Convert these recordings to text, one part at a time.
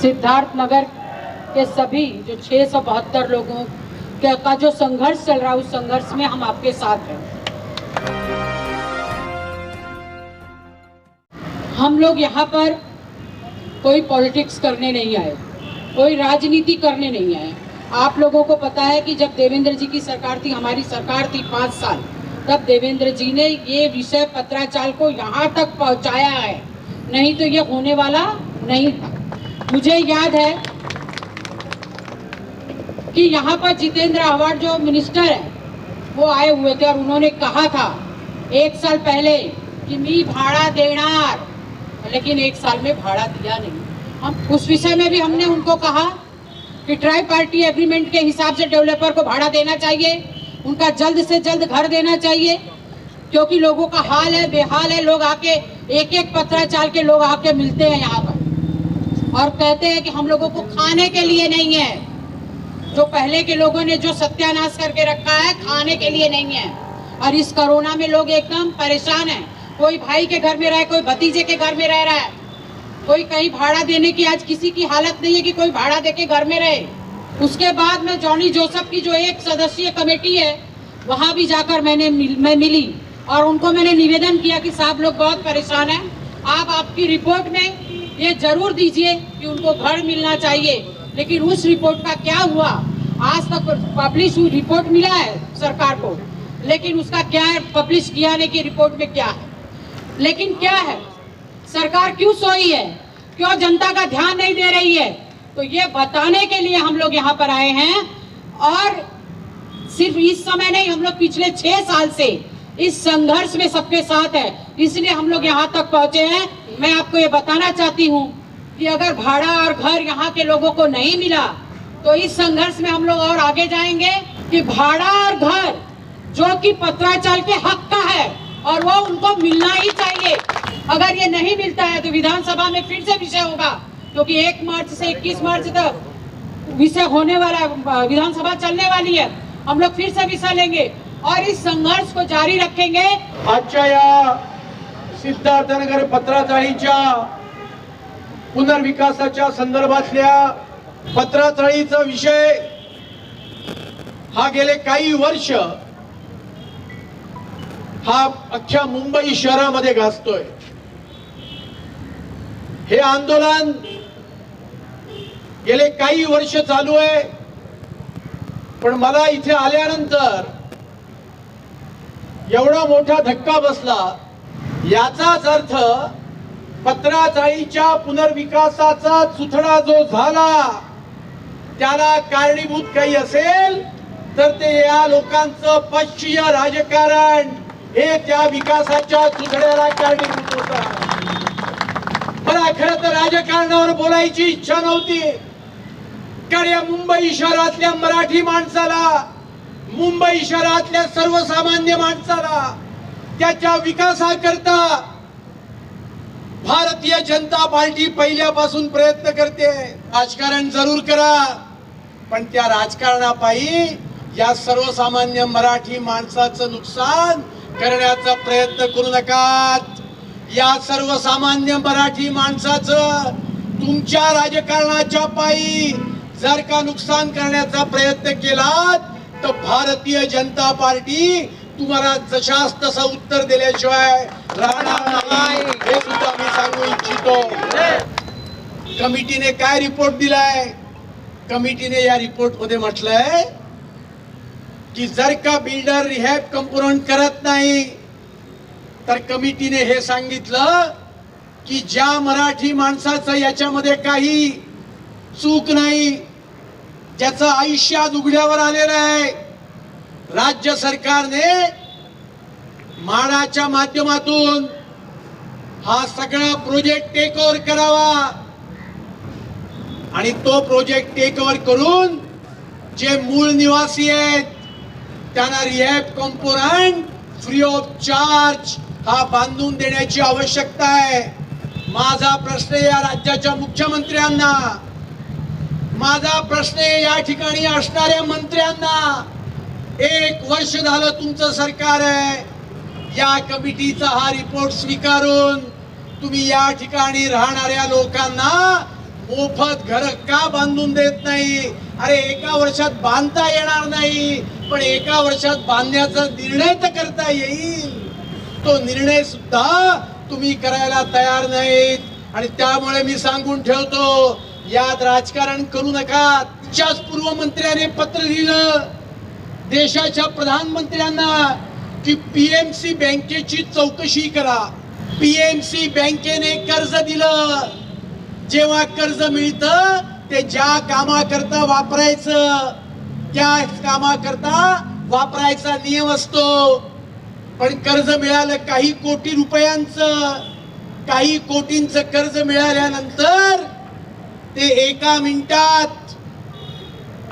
सिद्धार्थ नगर के सभी जो 672 लोगों का जो संघर्ष चल रहा है, उस संघर्ष में हम आपके साथ हैं। हम लोग यहाँ पर कोई पॉलिटिक्स करने नहीं आए, कोई राजनीति करने नहीं आए। आप लोगों को पता है कि जब देवेंद्र जी की सरकार थी, हमारी सरकार थी 5 साल, तब देवेंद्र जी ने ये विषय पत्राचार को यहाँ तक पहुँचाया है, नहीं तो ये होने वाला नहीं था। मुझे याद है कि यहाँ पर जितेंद्र आव्हाड जो मिनिस्टर है वो आए हुए थे और उन्होंने कहा था 1 साल पहले कि मी भाड़ा देणार, लेकिन 1 साल में भाड़ा दिया नहीं। हम उस विषय में भी हमने उनको कहा कि ट्राई पार्टी एग्रीमेंट के हिसाब से डेवलपर को भाड़ा देना चाहिए, उनका जल्द से जल्द घर देना चाहिए, क्योंकि लोगों का हाल है, बेहाल है। लोग आके एक पत्राचार के लोग आके मिलते हैं यहाँ पर और कहते हैं कि हम लोगों को खाने के लिए नहीं है। जो पहले के लोगों ने जो सत्यानाश करके रखा है, खाने के लिए नहीं है। और इस कोरोना में लोग एकदम परेशान हैं। कोई भाई के घर में रहे, कोई भतीजे के घर में रह रहा है, कोई कहीं भाड़ा देने की आज किसी की हालत नहीं है कि कोई भाड़ा देके घर में रहे। उसके बाद में जॉनी जोसेफ की जो 1 सदस्यीय कमेटी है, वहां भी जाकर मैं मिली और उनको मैंने निवेदन किया कि साहब लोग बहुत परेशान हैं, आप आपकी रिपोर्ट में ये जरूर दीजिए कि उनको घर मिलना चाहिए। लेकिन उस रिपोर्ट का क्या हुआ, आज तक पब्लिश हुई रिपोर्ट मिला है सरकार को, लेकिन उसका क्या है, पब्लिश किया नहीं कि रिपोर्ट में क्या है। लेकिन क्या है, सरकार क्यों सोई है, क्यों जनता का ध्यान नहीं दे रही है, तो ये बताने के लिए हम लोग यहाँ पर आए हैं। और सिर्फ इस समय नहीं, हम लोग पिछले 6 साल से इस संघर्ष में सबके साथ है, इसलिए हम लोग यहाँ तक पहुँचे हैं। मैं आपको ये बताना चाहती हूँ कि अगर भाड़ा और घर यहाँ के लोगों को नहीं मिला तो इस संघर्ष में हम लोग और आगे जाएंगे कि भाड़ा और घर जो कि पत्राचार के हक का है और वो उनको मिलना ही चाहिए। अगर ये नहीं मिलता है तो विधानसभा में फिर से विषय होगा, क्योंकि 1 मार्च से 21 मार्च तक विषय होने वाला, विधानसभा चलने वाली है। हम लोग फिर से विषय लेंगे और इस संघर्ष को जारी रखेंगे। आजच्या या सिद्धार्थनगर पत्राचाळीच्या पुनर्विकासाच्या संदर्भातल्या पत्राचाळीचा विषय हा गेले काही वर्ष हा अख्ख्या मुंबई शहरामध्ये गाजतोय। हे आंदोलन गेले काही वर्ष चालू आहे, पण मला इथे आल्यानंतर एवढा मोठा धक्का बसला। याचाच अर्थ पत्राचाळीच्या पुनर्विकासाचा चुथडा जो झाला त्याला कारणीभूत काही असेल तर ते या लोकांचं पक्षीय राजकारण हे त्या विकासाच्या चुथड्याला कारणीभूत होतं। मला खरं तर राजकारणावर बोलायची इच्छा नव्हती, कारण या मुंबई शहरातल्या मराठी माणसाला, मुंबई शहरातल्या सर्वसामान्य माणसाला त्याच्या विकासाकरता भारतीय जनता पार्टी पहिल्यापासून प्रयत्न करते। राजकारण जरूर करा, पण त्या राजकारणापायी या सर्वसामान्य मराठी माणसाचं नुकसान करण्याचा प्रयत्न करू नका। या सर्वसामान्य मराठी माणसाचं तुमच्या राजकारणाच्या पायी जर का नुकसान करण्याचा प्रयत्न केलात तर भारतीय जनता पार्टी तुम्हाला जशास तसं उत्तर दिल्याशिवाय राहणार नाही, हे सुद्धा मी सांगू इच्छितो। कमिटीने काय रिपोर्ट दिलाय, कमिटीने या रिपोर्ट मध्ये म्हटलंय की जर का बिल्डर रिहॅब कंपोनंट करत नाही तर कमिटीने हे सांगितलं की ज्या मराठी माणसाचं याच्यामध्ये काही चूक नाही, ज्याचं आयुष्य आज उघड्यावर आलेलं आहे, राज्य सरकारने म्हाडाच्या माध्यमातून हा सगळा प्रोजेक्ट टेक ओव्हर करावा आणि तो प्रोजेक्ट टेक ओव्हर करून जे मूळ निवासी आहेत त्यांना rehab component free of charge हा बांधून देण्याची आवश्यकता आहे। माझा प्रश्न या राज्याच्या मुख्यमंत्र्यांना, माझा प्रश्न या ठिकाणी असणाऱ्या मंत्र्यांना, 1 वर्ष झालं तुमचं सरकार आहे, या कमिटीचा हा रिपोर्ट स्वीकारून तुम्ही या ठिकाणी राहणाऱ्या लोकांना मोफत घर का बांधून देत नाही? अरे एका वर्षात बांधता येणार नाही, पण एका वर्षात बांधण्याचा निर्णय तर करता येईल. तो निर्णय सुद्धा तुम्ही करायला तयार नाहीत. आणि त्यामुळे मी सांगून ठेवतो, यात राजकारण करू नका. तुमच्याच पूर्व मंत्र्याने पत्र लिहिलं देशाच्या प्रधानमंत्र्यांना की पीएमसी बँकेची चौकशी करा. पीएमसी बँकेने कर्ज दिलं. जेव्हा कर्ज मिळतं ते ज्या कामाकरता वापरायचं त्या कामाकरता वापरायचा नियम असतो. पण कर्ज मिळालं काही कोटी रुपयांचं, काही कोटींचं कर्ज मिळाल्यानंतर ते एका मिनिटात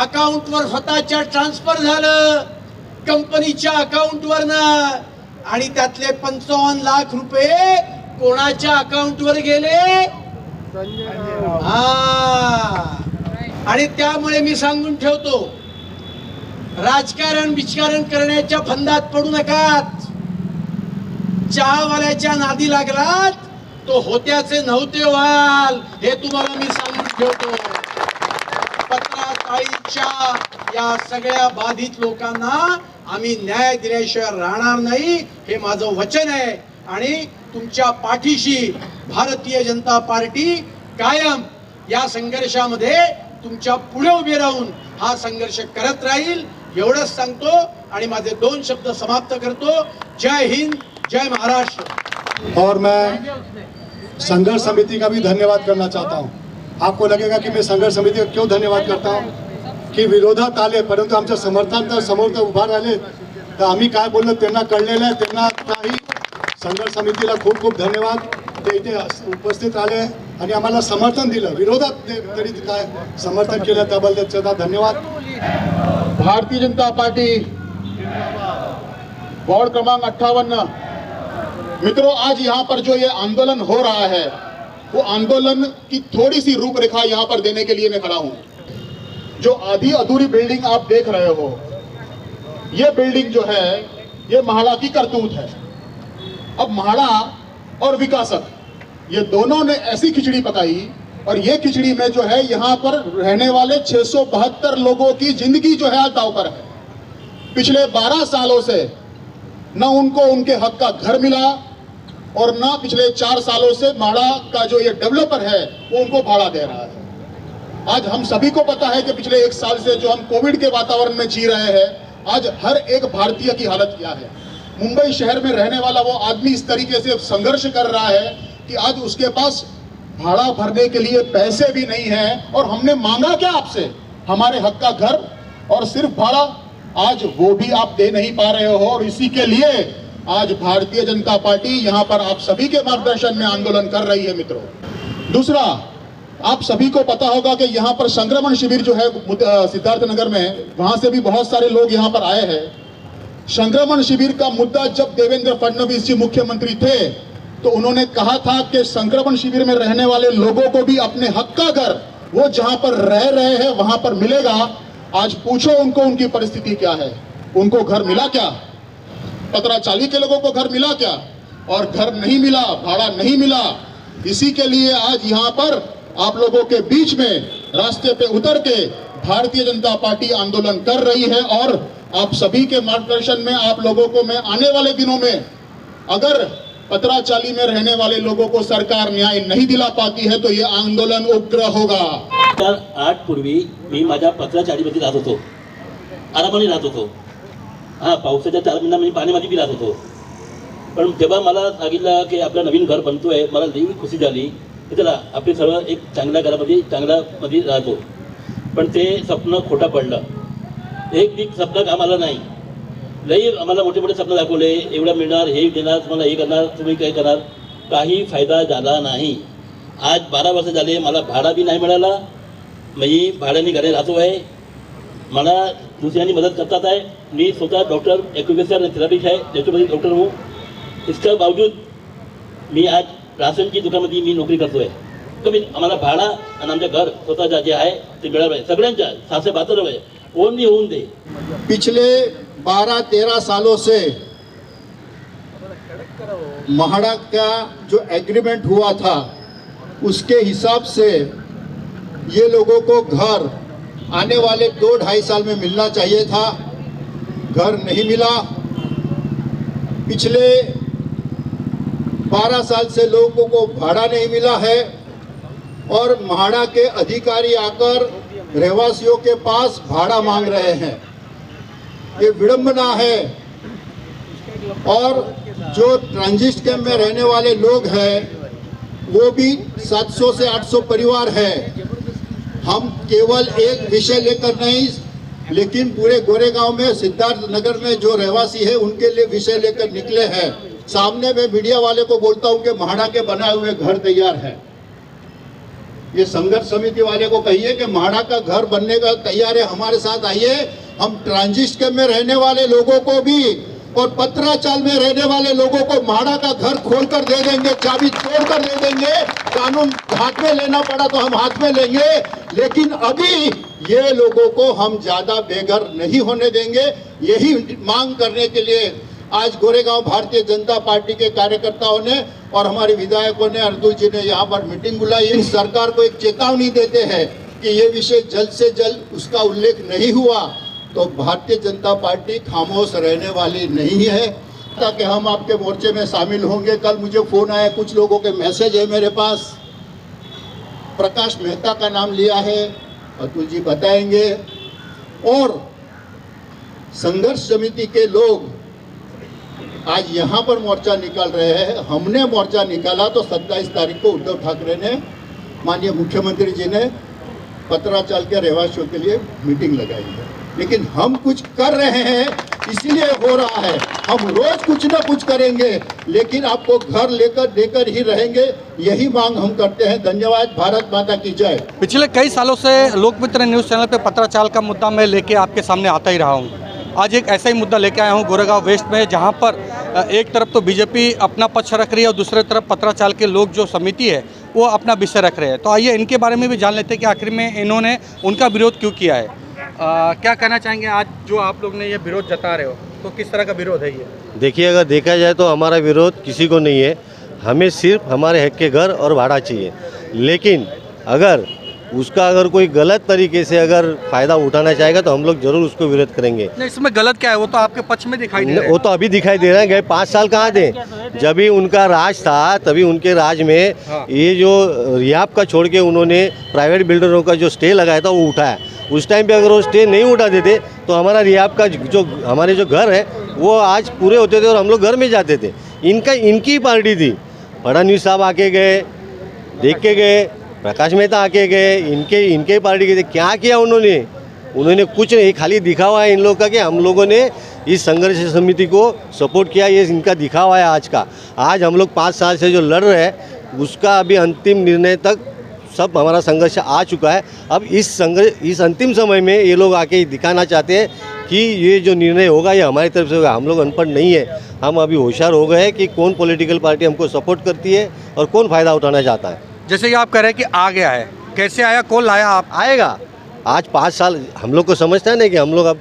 अकाउंटवर स्वतःच्या ट्रान्सफर झालं कंपनीच्या अकाउंटवरनं. आणि त्यातले 55 लाख रुपये कोणाच्या अकाउंटवर गेले? आणि त्यामुळे मी सांगून ठेवतो, राजकारण विचकारण करण्याच्या फंदात पडू नकात. चहावाल्याच्या नादी लागलात तो होत्याचे नव्हते व्हाल, हे तुम्हाला मी सांगून ठेवतो. पत्राताळीच्या या सगळ्या बाधित लोकांना आम्ही न्याय दिल्याशिवाय राहणार नाही, हे माझं वचन आहे. आणि तुमच्या पाठीशी भारतीय जनता पार्टी कायम या संघर्षामध्ये तुमच्या पुढे उभे राहून हा संघर्ष करत राहील, एवढंच सांगतो आणि माझे 2 शब्द समाप्त करतो. जय हिंद, जय महाराष्ट्र. और मैं संघर्ष समिति का भी धन्यवाद करना चाहता हूं. आपको लगेगा कि मैं संघर्ष समिति का क्यों धन्यवाद करता हूं की विरोधात आले परंतु आमच्या समर्थन समोर तर उभा राहिले. तर आम्ही काय बोललो त्यांना कळलेलं आहे. त्यांना काही संघर्ष समितीला खूप खूप धन्यवाद. ते इथे उपस्थित राहिले आणि आम्हाला समर्थन दिलं. विरोधात तरी काय समर्थन केलं त्याबद्दल त्याचा धन्यवाद. भारतीय जनता पार्टी वार्ड क्रमांक 58. मित्रों, आज यहाँ पर जो ये आंदोलन हो रहा है वो आंदोलन की थोड़ी सी रूपरेखा यहाँ पर देने के लिए मैं खड़ा हूँ. जो आधी अधूरी बिल्डिंग आप देख रहे हो, ये बिल्डिंग जो है ये म्हाडा की करतूत है. अब म्हाडा और विकासक ये दोनों ने ऐसी खिचड़ी पकाई और ये खिचड़ी में जो है यहाँ पर रहने वाले 672 लोगों की जिंदगी जो है आज दांव पर है. पिछले 12 सालों से न उनको उनके हक का घर मिला और न पिछले 4 सालों से म्हाडा का जो ये डेवलपर है वो उनको भाड़ा दे रहा है. आज हम सभी को पता है कि पिछले 1 साल से जो हम कोविड के वातावरण में जी रहे हैं, आज हर एक भारतीय की हालत क्या है. मुंबई शहर में रहने वाला वो आदमी इस तरीके से संघर्ष कर रहा है कि आज उसके पास भाड़ा भरने के लिए पैसे भी नहीं है. और हमने मांगा क्या आपसे? हमारे हक का घर और सिर्फ भाड़ा. आज वो भी आप दे नहीं पा रहे हो और इसी के लिए आज भारतीय जनता पार्टी यहाँ पर आप सभी के मार्गदर्शन में आंदोलन कर रही है. मित्रों, दूसरा, आप सभी को पता होगा कि यहाँ पर संक्रमण शिविर जो है सिद्धार्थ नगर में, वहां से भी बहुत सारे लोग यहाँ पर आए हैं. संक्रमण शिविर का मुद्दा जब देवेंद्र फडणवीस जी मुख्यमंत्री थे तो उन्होंने कहा था कि संक्रमण शिविर में रहने वाले लोगों को भी अपने हक का घर वो जहां पर रह रहे हैं वहां पर मिलेगा. आज पूछो उनको उनकी परिस्थिति क्या है. उनको घर मिला क्या? पत्राचाली के लोगों को घर मिला क्या? और घर नहीं मिला, भाड़ा नहीं मिला. इसी के लिए आज यहाँ पर आप लोगों के बीच में रास्ते पे उतर के भारतीय जनता पार्टी आंदोलन कर रही है. और आप सभी के मार्गदर्शन में आप लोगों को मैं आने वाले दिनों में, अगर पत्राचाली में रहने वाले लोगों को सरकार न्याय नहीं दिला पाती है तो ये आंदोलन उग्र होगा. 2008 पूर्वी मी माझ्या पत्राचालीमध्ये राहत होतो, आरामाने राहत होतो. हा, पावसाच्या 4 महिना मी पाण्यामध्ये बी राहत होतो. पण जेव्हा मला सांगितलं की आपलं नवीन घर बनतोय, मला लई खुशी झाली की चला आपले सर्व एक चांगल्या घरामध्ये चांगल्यामध्ये राहतो. पण ते स्वप्न खोटं पडलं. एक बी स्वप्न आम्हाला नाही. लई आम्हाला मोठे मोठे स्वप्न दाखवले, एवढं मिळणार, हे देणार, तुम्हाला हे करणार, तुम्ही काय करणार. काही फायदा झाला नाही. आज 12 वर्ष झाले मला भाडा बी नाही मिळाला. मी भाड्याने घरी राहतो आहे. मला दुसऱ्यांनी मदत करतात आहे. मी स्वतः डॉक्टर एक्युपेशनल थेरपिस्ट आहे, नेचुरोपॅथी डॉक्टर हूँ. इसके बावजूद मी आज राशनची दुकानामध्ये मी नोकरी करतो आहे. कमी आम्हाला भाडा आणि आमच्या घर स्वतः जे आहे ते मिळालं आहे. सगळ्यांच्या 672 आहे, कोण बी होऊन दे. पिछले 12-13 सालों से म्हाडा का जो एग्रीमेंट हुआ था उसके हिसाब से ये लोगों को घर आने वाले 2-2.5 साल में मिलना चाहिए था, घर नहीं मिला। पिछले 12 साल से लोगों को भाड़ा नहीं मिला है और म्हाडा के अधिकारी आकर रहवासियों के पास भाड़ा मांग रहे हैं। ये विडंबना है। और जो ट्रांजिट कैंप में रहने वाले लोग हैं वो भी 700 से 800 परिवार है। हम केवल एक विषय लेकर नहीं, लेकिन पूरे गोरेगांव में, सिद्धार्थ नगर में जो रहवासी है उनके लिए विषय लेकर निकले हैं। सामने में मीडिया वाले को बोलता हूं कि म्हाडा के बनाए हुए घर तैयार है। ये संघर्ष समिति वाले को कहिए कि म्हाडा का घर बनने का तैयार है, हमारे साथ आइए। हम ट्रांजिट कैंप में रहने वाले लोगों को भी और पत्राचाल में रहने वाले लोगों को म्हाडा का घर खोलकर दे देंगे, चाबी तोड़कर दे देंगे। कानून हाथ में लेना पड़ा तो हम हाथ में लेंगे, लेकिन अभी ये लोगों को हम ज्यादा बेघर नहीं होने देंगे। यही मांग करने के लिए आज गोरेगांव भारतीय जनता पार्टी के कार्यकर्ताओं ने और हमारे विधायकों ने, अर्जुन जी ने यहाँ पर मीटिंग बुलाई। इन सरकार को एक चेतावनी देते हैं कि ये विषय जल्द से जल्द उसका उल्लेख नहीं हुआ तो भारतीय जनता पार्टी खामोश रहने वाली नहीं है। ताकि हम आपके मोर्चे में शामिल होंगे। कल मुझे फोन आया, कुछ लोगों के मैसेज है मेरे पास। प्रकाश मेहता का नाम लिया है, अतुल जी बताएंगे। और संघर्ष समिति के लोग आज यहाँ पर मोर्चा निकाल रहे हैं। हमने मोर्चा निकाला तो 27 तारीख को उद्धव ठाकरे ने, माननीय मुख्यमंत्री जी ने पत्राचाल के रहवासियों के लिए मीटिंग लगाई है। लेकिन हम कुछ कर रहे हैं इसीलिए हो रहा है। हम रोज कुछ ना कुछ करेंगे, लेकिन आपको घर देकर ही रहेंगे। यही मांग हम करते हैं। धन्यवाद। भारत माता की जय। पिछले कई सालों से लोकमित्र न्यूज़ चैनल पे पत्राचाल का मुद्दा मैं लेके आपके सामने आता ही रहा हूँ। आज एक ऐसा ही मुद्दा लेके आया हूँ गोरेगांव वेस्ट में, जहाँ पर एक तरफ तो बीजेपी अपना पक्ष रख रही है और दूसरी तरफ पत्राचाल के लोग जो समिति है वो अपना विषय रख रहे हैं। तो आइए इनके बारे में भी जान लेते हैं कि आखिर में इन्होंने उनका विरोध क्यों किया है। क्या कहना चाहेंगे आज जो आप लोग ने ये विरोध जता रहे हो, तो किस तरह का विरोध है ये? देखिए, अगर देखा जाए तो हमारा विरोध किसी को नहीं है। हमें सिर्फ हमारे हक के घर और भाड़ा चाहिए। लेकिन अगर उसका कोई गलत तरीके से अगर फ़ायदा उठाना चाहेगा तो हम लोग जरूर उसको विरोध करेंगे। नहीं, इसमें गलत क्या है? वो तो आपके पक्ष में दिखाई दे रहा है। वो तो अभी दिखाई दे रहा है। गए 5 साल कहाँ थे? जब भी उनका राज था तभी उनके राज में ये जो रियाब का छोड़ के उन्होंने प्राइवेट बिल्डरों का जो स्टे लगाया था वो उठाया। उस टाइम पे अगर वो स्टे नहीं उठा देते तो हमारा रियाब का जो हमारे जो घर है वो आज पूरे होते थे और हम लोग घर में जाते थे। इनकी पार्टी थी। फडणवीस साहब आके गए, देख के गए, प्रकाश मेहता आके गए, इनके पार्टी के थे। क्या किया उन्होंने कुछ नहीं। खाली दिखावा है इन लोगों का कि हम लोगों ने इस संघर्ष समिति को सपोर्ट किया। ये इनका दिखावा है आज का। आज हम लोग 5 साल से जो लड़ रहे हैं उसका अभी अंतिम निर्णय तक सब हमारा संघर्ष आ चुका है। अब इस अंतिम समय में ये लोग आके दिखाना चाहते हैं कि ये जो निर्णय होगा ये हमारी तरफ से होगा। हम लोग अनपढ़ नहीं है। हम अभी होशियार हो गए हैं कि कौन पॉलिटिकल पार्टी हमको सपोर्ट करती है और कौन फ़ायदा उठाना चाहता है। जैसे कि आप कह रहे हैं कि आ गया है, कैसे आया, कौन लाया? आप आएगा। आज 5 साल हम लोग को समझता है ना कि हम लोग अब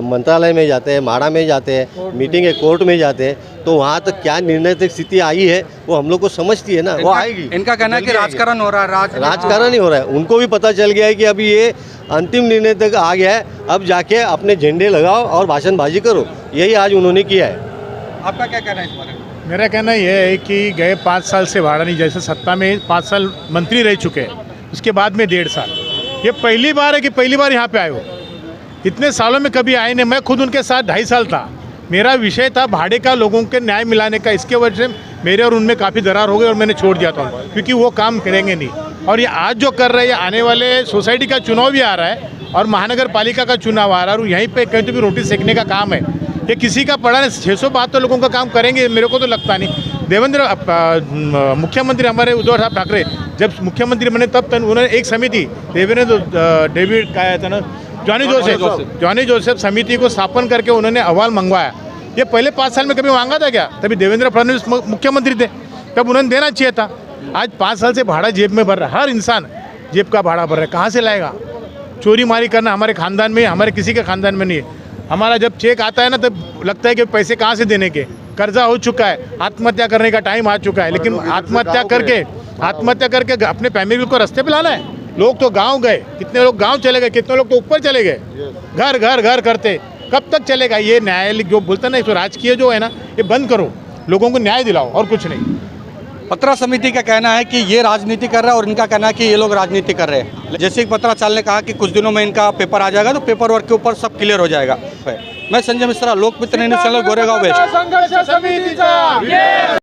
मंत्रालय में जाते हैं, म्हाडा में जाते हैं, मीटिंग है, कोर्ट में जाते हैं, तो वहाँ तक क्या निर्णय तक स्थिति आई है वो हम लोग को समझती है ना। वो आएगी। इनका कहना है कि राजकारण हो रहा है। राजकारण ही हो रहा है। उनको भी पता चल गया है कि अभी ये अंतिम निर्णय तक आ गया है। अब जाके अपने झंडे लगाओ और भाषणबाजी करो। यही आज उन्होंने किया है। आपका क्या कहना है इस बारे में? मेरा कहना यह है कि गए 5 साल से भाड़ा नहीं, जैसे सत्ता में 5 साल मंत्री रह चुके हैं, उसके बाद में 1.5 साल। ये पहली बार है कि पहली बार यहाँ पे आए हो। इतने सालों में कभी आए नहीं। मैं खुद उनके साथ 2.5 साल था। मेरा विषय था भाड़े का, लोगों के न्याय मिलाने का। इसके वजह से मेरे और उनमें काफ़ी दरार हो गई और मैंने छोड़ दिया था, क्योंकि वो काम करेंगे नहीं। और ये आज जो कर रहे हैं, आने वाले सोसाइटी का चुनाव भी आ रहा है और महानगर पालिका का चुनाव आ रहा है और यहीं पे कहीं तो भी रोटी सेकने का काम है। ये किसी का पड़ा नहीं। 672 लोगों का काम करेंगे मेरे को तो लगता नहीं। मुख्यमंत्री हमारे उद्धव साहब ठाकरे जब मुख्यमंत्री बने तब उन्होंने एक समिति डेविड का था ना, जॉनी जोसेफ समिति को स्थापन करके उन्होंने अहवाल मंगवाया। ये पहले 5 साल में कभी मांगा था क्या? तभी देवेंद्र फडणवीस मुख्यमंत्री थे, तब उन्होंने देना चाहिए था। आज 5 साल से भाड़ा जेब में भर रहा है। हर इंसान जेब का भाड़ा भर रहा है। कहाँ से लाएगा? चोरी मारी करना हमारे खानदान में, हमारे किसी के खानदान में नहीं है। हमारा जब चेक आता है ना तब लगता है कि पैसे कहाँ से देने के। कर्जा हो चुका है, आत्महत्या करने का टाइम आ चुका है। लेकिन आत्महत्या करके अपने फैमिली को रास्ते पे लाना है। लोग तो गांव गए, कितने लोग गांव चले गए, कितने लोग तो ऊपर चले गए, घर घर घर करते। कब तक चलेगा ये न्यायालय जो बोलते हैं ना, इसको राजकीय जो है ना, ये बंद करो, लोगों को न्याय दिलाओ और कुछ नहीं। पत्रा समिति का कहना है कि ये राजनीति कर रहा है और इनका कहना है कि ये लोग राजनीति कर रहे हैं। जैसे कि पत्राचाल ने कहा कि कुछ दिनों में इनका पेपर आ जाएगा तो पेपर वर्क के ऊपर सब क्लियर हो जाएगा। मैं संजय मिश्रा, लोकमित्र न्यूज़ चैनल, गोरेगांव वेस्ट।